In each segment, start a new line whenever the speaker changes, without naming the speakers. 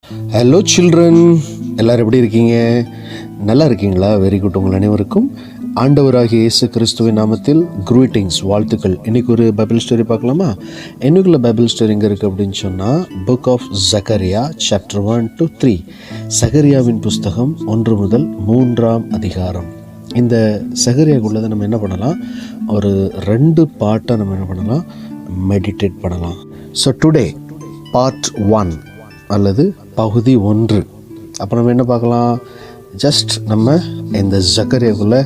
Hello children, எல்லோரும் எப்படி இருக்கீங்க? நல்லா இருக்கீங்களா? Very good. உங்கள் அனைவருக்கும் ஆண்டவராகிய இயேசு கிறிஸ்துவின் நாமத்தில் கிரீட்டிங்ஸ், வாழ்த்துக்கள். இன்றைக்கி ஒரு பைபிள் ஸ்டோரி பார்க்கலாமா? இன்னைக்குள்ள பைபிள் ஸ்டோரி எங்கே இருக்குது அப்படின்னு சொன்னால், book of Zechariah chapter 1 to 3. சகரியாவின் புஸ்தகம் 1 முதல் 3ஆம் அதிகாரம். இந்த சகரியாக்குள்ளதை நம்ம என்ன பண்ணலாம், ஒரு 2 பாட்டை நம்ம என்ன பண்ணலாம், மெடிடேட் பண்ணலாம். ஸோ டுடே பார்ட் 1 அல்லது பகுதி 1. அப்போ நம்ம என்ன பார்க்கலாம், ஜஸ்ட் நம்ம இந்த ஜக்கரியாக்குள்ளே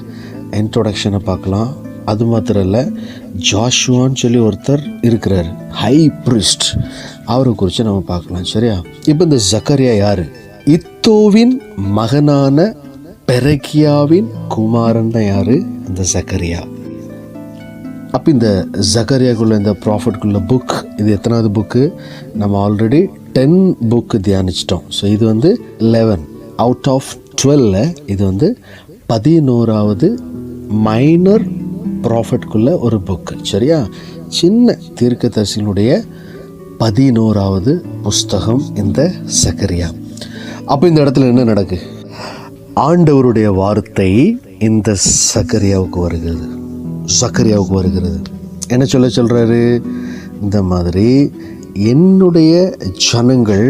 இன்ட்ரோடக்ஷனை பார்க்கலாம். அது மாத்திரம் இல்லை, ஜாஷுவான்னு சொல்லி ஒருத்தர் இருக்கிறார், ஹை ப்ரீஸ்ட், அவரை குறித்து நம்ம பார்க்கலாம். சரியா? இப்போ இந்த ஜக்கரியா யார்? இத்தோவின் மகனான பெரக்கியாவின் குமாரன் தான் யார்? இந்த ஜக்கரியா. அப்போ இந்த ஜக்கரியாக்குள்ள, இந்த ப்ராஃபட்குள்ள புக், இது எத்தனாவது புக்கு? நம்ம ஆல்ரெடி 10 புக்கு தியானிச்சிட்டோம். ஸோ இது 11 அவுட் ஆஃப் 12. இது 11வது மைனர் ப்ராஃபட்குள்ள ஒரு புக்கு. சரியா? சின்ன தீர்க்கதரிசியினுடைய 11வது புஸ்தகம் இந்த சகரியா. அப்போ இந்த இடத்துல என்ன நடக்கு? ஆண்டவருடைய வார்த்தை இந்த சகரியாவுக்கு வருகிறது. என்ன சொல்கிறாரு? இந்த மாதிரி என்னுடைய ஜனங்கள்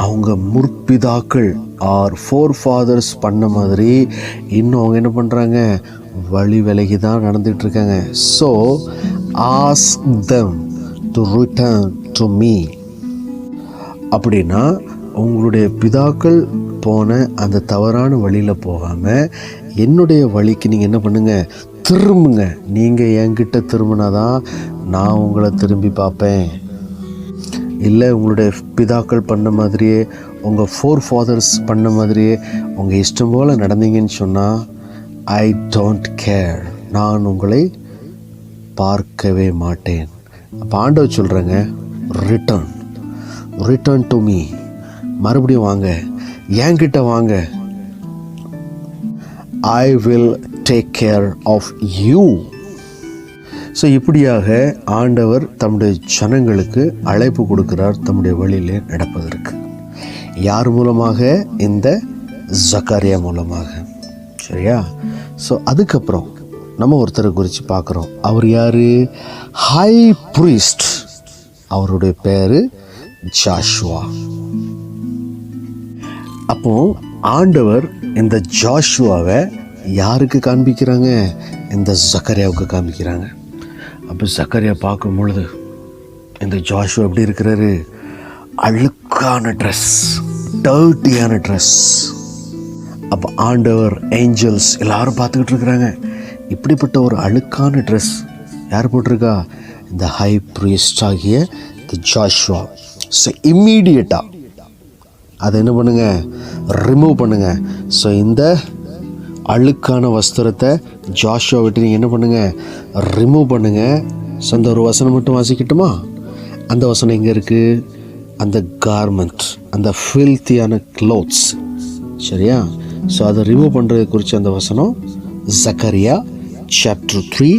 அவங்க முற்பிதாக்கள் ஆர் ஃபோர் ஃபாதர்ஸ் பண்ண மாதிரி இன்னும் அவங்க என்ன பண்ணுறாங்க, வழி விலகி தான் நடந்துகிட்ருக்காங்க. So ask them to return to me. அப்படின்னா உங்களுடைய பிதாக்கள் போன அந்த தவறான வழியில் போகாமல் என்னுடைய வழிக்கு நீங்கள் என்ன பண்ணுங்கள், திரும்புங்க. நீங்கள் என்கிட்ட திரும்பினாதான் நான் உங்களை திரும்பி பார்ப்பேன். இல்லை உங்களுடைய பிதாக்கள் பண்ண மாதிரியே, உங்கள் ஃபோர் ஃபாதர்ஸ் பண்ண மாதிரியே உங்கள் இஷ்டம் போல் நடந்தீங்கன்னு சொன்னால், ஐ டோன்ட் கேர், நான் உங்களை பார்க்கவே மாட்டேன். அப்போ ஆண்டவர் சொல்கிறேங்க, ரிட்டர்ன் டு மீ. மறுபடியும் வாங்க, என்கிட்ட வாங்க. I will take care of you. So இப்படியாக ஆண்டவர் தம்முடைய ஜனங்களுக்கு அழைப்பு கொடுக்கிறார் தம்முடைய வழியிலே நடப்பதற்கு. யார் மூலமாக? இந்த ஜக்கரியா மூலமாக. சரியா? ஸோ அதுக்கப்புறம் நம்ம ஒருத்தரை குறித்து பார்க்குறோம். அவர் யார்? High priest. அவருடைய பேர் ஜாஷுவா. அப்போ ஆண்டவர் இந்த ஜாஷுவாவை யாருக்கு காண்பிக்கிறாங்க? இந்த ஜக்கரியாவுக்கு காண்பிக்கிறாங்க. அப்போ ஜக்கரியா பார்க்கும் பொழுது இந்த ஜாஷுவா எப்படி இருக்கிறாரு? அழுக்கான ட்ரெஸ், டர்ட்டியான ட்ரெஸ். அப்போ ஆண்டவர், ஏஞ்சல்ஸ் எல்லாரும் பார்த்துக்கிட்டு இருக்கிறாங்க. இப்படிப்பட்ட ஒரு அழுக்கான ட்ரெஸ் யார் போட்டிருக்கா? இந்த ஹை ப்ரீஸ்ட் ஆகிய இந்த ஜாஷுவா. ஸோ இம்மீடியட்டாக அதை என்ன பண்ணுங்க, ரிமூவ் பண்ணுங்க. ஸோ இந்த அழுக்கான வஸ்திரத்தை ஜாஷுவா விட்டு நீங்கள் என்ன பண்ணுங்கள், ரிமூவ் பண்ணுங்கள். ஸோ அந்த ஒரு வசனம் மட்டும் வாசிக்கட்டுமா? அந்த வசனம் எங்கே இருக்குது? அந்த கார்மெண்ட், அந்த ஃபில்த்தியான க்ளோத்ஸ். சரியா? ஸோ அதை ரிமூவ் பண்ணுறது குறித்து அந்த வசனம் Zakariya chapter 3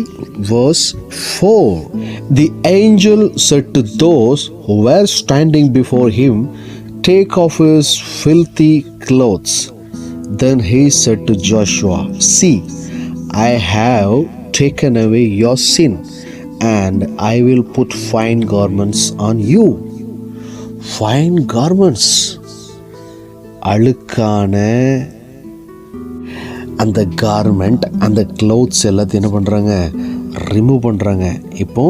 verse 4. The angel said to those who were standing before him, take off his filthy clothes. Then he said to Joshua, see, I have taken away your sin, and I will put fine garments on you. Fine garments. அழுக்கான அந்த garment, அந்த clothes எல்லாத்தையும் என்ன பண்ணுறாங்க, remove பண்ணுறாங்க. இப்போ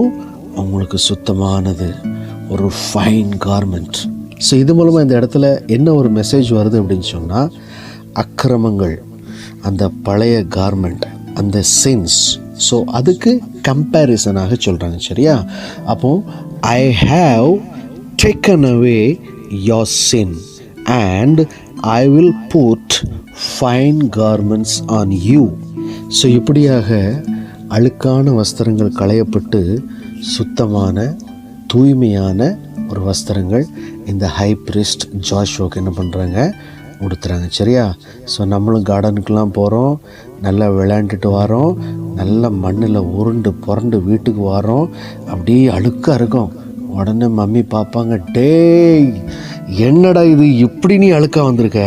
அவங்களுக்கு சுத்தமானது, ஒரு ஃபைன் கார்மெண்ட். ஸோ இது மூலமாக இந்த இடத்துல என்ன ஒரு மெசேஜ் வருது அப்படின்னு சொன்னால், அக்கிரமங்கள், அந்த பழைய கார்மெண்ட், அந்த சின்ஸ், ஸோ அதுக்கு கம்பேரிசனாக சொல்கிறாங்க. சரியா? அப்போ I have taken away your sin and I will put fine garments on you. So இப்படியாக அழுக்கான வஸ்திரங்கள் களையப்பட்டு சுத்தமான தூய்மையான ஒரு வஸ்திரங்கள் இந்த ஹை ப்ரீஸ்ட் ஜாஷுவாக்கு என்ன பண்ணுறாங்க, கொடுத்துறாங்க. சரியா? ஸோ நம்மளும் கார்டனுக்கெலாம் போகிறோம், நல்லா விளையாண்டுட்டு வரோம், நல்ல மண்ணில் உருண்டு புரண்டு வீட்டுக்கு வரோம், அப்படியே அழுக்காக இருக்கும். உடனே மம்மி பார்ப்பாங்க, டேய் என்னடா இது இப்படி நீ அழுக்கா வந்திருக்க,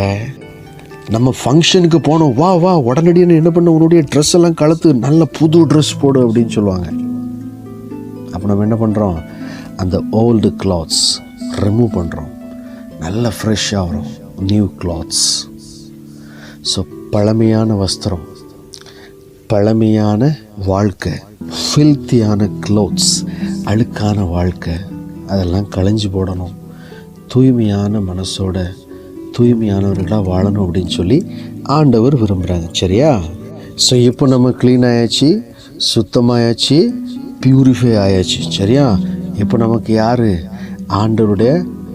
நம்ம ஃபங்க்ஷனுக்கு போனோம், வா வா உடனடியாக என்ன பண்ண, உன்னுடைய ட்ரெஸ் எல்லாம் கலத்து நல்ல புது ட்ரெஸ் போடு அப்படின்னு சொல்லுவாங்க. அப்போ நம்ம என்ன பண்ணுறோம், அந்த ஓல்டு கிளாத்ஸ் ரிமூவ் பண்ணுறோம், நல்ல ஃப்ரெஷ்ஷாக வரும் நியூ கிளாத்ஸ். ஸோ பழமையான வஸ்திரம், பழமையான வாழ்க்கை, ஃபில்த்தியான க்ளோத்ஸ், அழுக்கான வாழ்க்கை, அதெல்லாம் களைஞ்சி போடணும். தூய்மையான மனசோட தூய்மையானவர்களாக வாழணும் அப்படின்னு சொல்லி ஆண்டவர் விரும்புகிறாங்க. சரியா? ஸோ இப்போ நம்ம க்ளீன் ஆயாச்சு, சுத்தமாயாச்சு, பியூரிஃபை ஆயாச்சு. சரியா? இப்போ நமக்கு யார்? ஆண்டவருடைய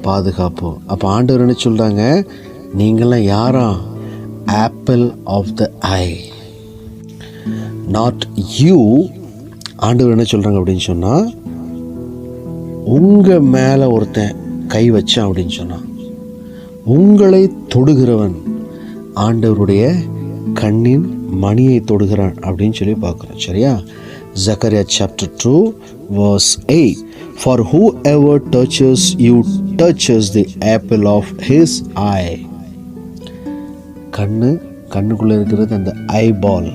பாதுகாப்பு. அப்போ ஆண்டவர் என்ன சொல்கிறாங்க, நீங்களாம் யாரா? Apple of the eye, not you. ஆண்டவர் என்ன சொல்கிறாங்க அப்படின்னு சொன்னால், உங்கள் மேலே ஒருத்தன் கை வச்சான் அப்படின்னு சொன்னான், உங்களை தொடுகிறவன் ஆண்டவருடைய கண்ணின் மணியை தொடுகிறான் அப்படின்னு சொல்லி பார்க்குறோம். சரியா? Zechariah chapter 2 verse 8, for whoever touches you touches the apple of his eye. கண்ணுக்குள்ளே இருக்கிறது அந்த eyeball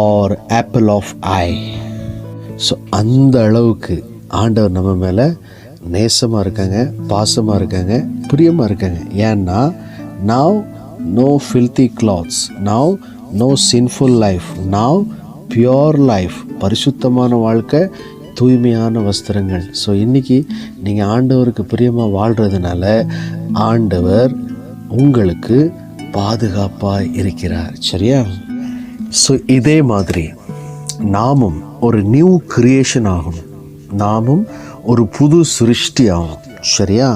or apple of eye. So அந்த அளவுக்கு ஆண்டவர் நம்ம மேலே நேசமாக இருக்காங்க, பாசமாக இருக்காங்க, பிரியமாக இருக்காங்க. ஏன்னா now no filthy clothes, now no sinful life, now pure life, பரிசுத்தமான வாழ்க்கை, தூய்மையான வஸ்திரங்கள். ஸோ இன்றைக்கி நீங்கள் ஆண்டவருக்கு பிரியமாக வாழ்கிறதுனால ஆண்டவர் உங்களுக்கு பாதுகாப்பாக இருக்கிறார். சரியா? ஸோ இதே மாதிரி நாமும் ஒரு நியூ கிரியேஷன் ஆகும், நாமும் ஒரு புது சிருஷ்டி ஆகும். சரியா?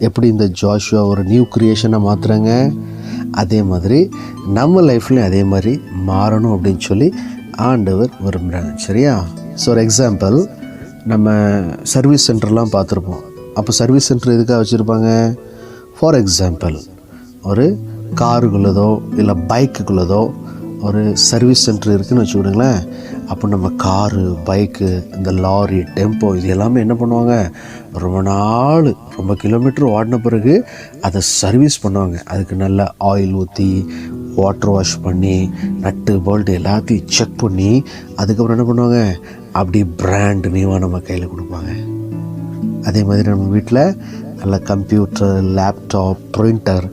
எப்படி இந்த ஜோஷுவா ஒரு நியூ கிரியேஷனை மாற்றுறாங்க, அதே மாதிரி நம்ம லைஃப்லையும் அதே மாதிரி மாறணும் அப்படின்னு சொல்லி ஆண்டவர் விரும்புகிறாங்க. சரியா? ஸோ ஒரு எக்ஸாம்பிள், நம்ம சர்வீஸ் சென்டர்லாம் பார்த்துருப்போம். அப்போ சர்வீஸ் சென்டர் எதுக்காக வச்சுருப்பாங்க? ஃபார் எக்ஸாம்பிள், ஒரு காருக்குள்ளதோ இல்லை பைக்குக்குள்ளதோ ஒரு சர்வீஸ் சென்டர் இருக்குதுன்னு வச்சுக்கிடுங்களேன். அப்போ நம்ம காரு, பைக்கு, இந்த லாரி, டெம்போ இது எல்லாமே என்ன பண்ணுவாங்க, ரொம்ப கிலோமீட்டர் ஓடின பிறகு அதை சர்வீஸ் பண்ணுவாங்க. அதுக்கு நல்ல ஆயில் ஊற்றி, வாட்டர் வாஷ் பண்ணி, நட்டு போல்ட்டு எல்லாத்தையும் செக் பண்ணி, அதுக்கப்புறம் என்ன பண்ணுவாங்க, அப்படி பிராண்ட் நியூவாக நம்ம கையில் கொடுப்பாங்க. அதே மாதிரி நம்ம வீட்டில் நல்ல கம்ப்யூட்டர், லேப்டாப், பிரிண்டர்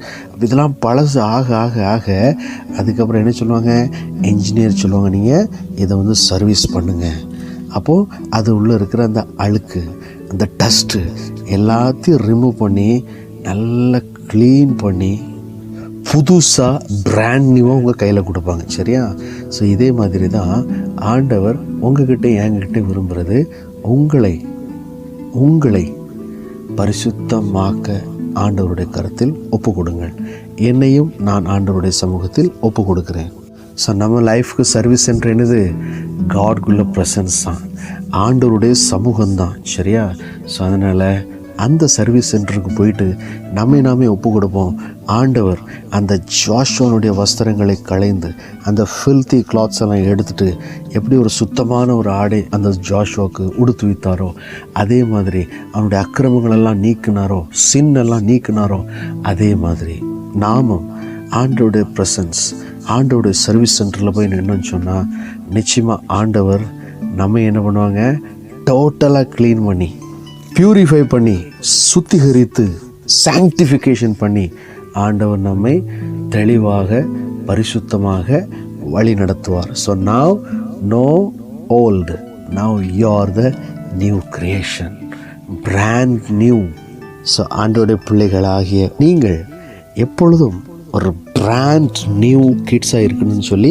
இதெல்லாம் பழசு ஆக ஆக ஆக அதுக்கப்புறம் என்ன சொல்லுவாங்க, இன்ஜினியர் சொல்லுவாங்க, நீங்கள் இதை சர்வீஸ் பண்ணுங்கள். அப்போது அது உள்ளே இருக்கிற அந்த அழுக்கு, அந்த டஸ்ட்டு எல்லாத்தையும் ரிமூவ் பண்ணி நல்லா க்ளீன் பண்ணி புதுசாக பிராண்ட் நியூவாக உங்கள் கையில் கொடுப்பாங்க. சரியா? ஸோ இதே மாதிரி தான் ஆண்டவர் உங்ககிட்ட என்கிட்ட விரும்புகிறது, உங்களை பரிசுத்தமாக்க ஆண்டவருடைய கருத்தில் ஒப்பு கொடுங்கள். என்னையும் நான் ஆண்டவருடைய சமூகத்தில் ஒப்பு கொடுக்குறேன். ஸோ நம்ம லைஃப்க்கு சர்வீஸ் சென்டர் என்னது? காட்குள்ள ப்ரெசன்ஸ் தான், ஆண்டவருடைய சமூகம்தான். சரியா? ஸோ அதனால் அந்த சர்வீஸ் சென்டருக்கு போயிட்டு நாமே ஒப்பு கொடுப்போம். ஆண்டவர் அந்த ஜோஷுவானுடைய வஸ்திரங்களை களைந்து அந்த ஃபில்த்தி கிளாத்ஸ் எல்லாம் எடுத்துகிட்டு எப்படி ஒரு சுத்தமான ஒரு ஆடை அந்த ஜோஷுவாவுக்கு உடுத்து வைத்தாரோ, அதே மாதிரி அவனுடைய அக்கிரமங்களெல்லாம் நீக்கினாரோ, சின்னெல்லாம் நீக்கினாரோ, அதே மாதிரி நாமும் ஆண்டவருடைய ப்ரெசன்ஸ், ஆண்டவருடைய சர்வீஸ் சென்டரில் போய் நின்னோன்னு சொன்னால் நிச்சயமாக ஆண்டவர் நம்ம என்ன பண்ணுவாங்க, டோட்டலாக க்ளீன் பண்ணி, பியூரிஃபை பண்ணி, சுத்திகரித்து, சாங்டிஃபிகேஷன் பண்ணி ஆண்டவர் நம்மை தெளிவாக பரிசுத்தமாக வழி நடத்துவார். So now no old, now you are the new creation, brand new. So ஆண்டவருடைய பிள்ளைகளாகிய நீங்கள் எப்பொழுதும் ஒரு பிராண்ட் நியூ கிட்ஸாக இருக்கணும்னு சொல்லி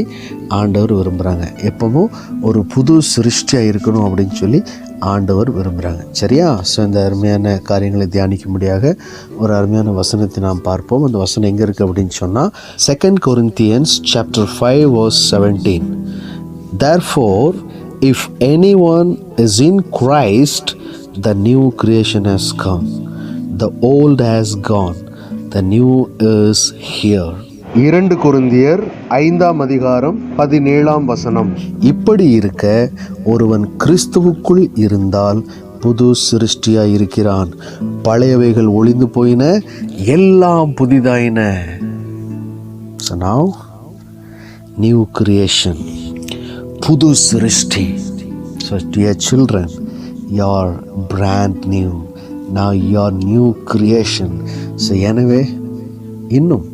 ஆண்டவர் விரும்புகிறாங்க. எப்பவும் ஒரு புது சிருஷ்டியாக இருக்கணும் அப்படின்னு சொல்லி ஆண்டவர் விரும்புகிறாங்க. சரியா? ஸோ இந்த அருமையான காரியங்களை தியானிக்கும்படியாக ஒரு அருமையான வசனத்தை நாம் பார்ப்போம். அந்த வசனம் எங்கே இருக்குது அப்படின்னு சொன்னால் 2 Corinthians chapter 5 verse 17. Therefore, if anyone is in Christ, the new creation has come. The old has gone. The new is here. 2 கொரிந்தியர் 5:17. இப்படி இருக்க ஒருவன் கிறிஸ்துவுக்குள் இருந்தால் புது சிருஷ்டியாய் இருக்கிறான். பழையவைகள் ஒளிந்து போயின, எல்லாம் புதிதாயின. So now, new creation, புது சிருஷ்டி. So dear children, you are brand new. Now you are new creation. So எனவே இன்னும்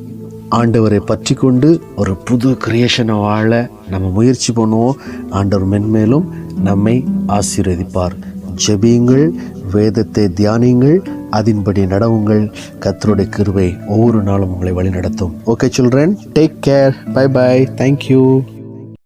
ஆண்டவரை பற்றி கொண்டு ஒரு புது கிரியேஷனை வாழ நம்ம முயற்சி பண்ணுவோம். ஆண்டவர் மென்மேலும் நம்மை ஆசீர்வதிப்பார். ஜெபியுங்கள், வேதத்தை தியானியுங்கள், அதின்படி நடவுங்கள். கர்த்தருடைய கிருபை ஒவ்வொரு நாளும் உங்களை வழி நடத்தும். Okay children, take care. Bye bye. Thank you.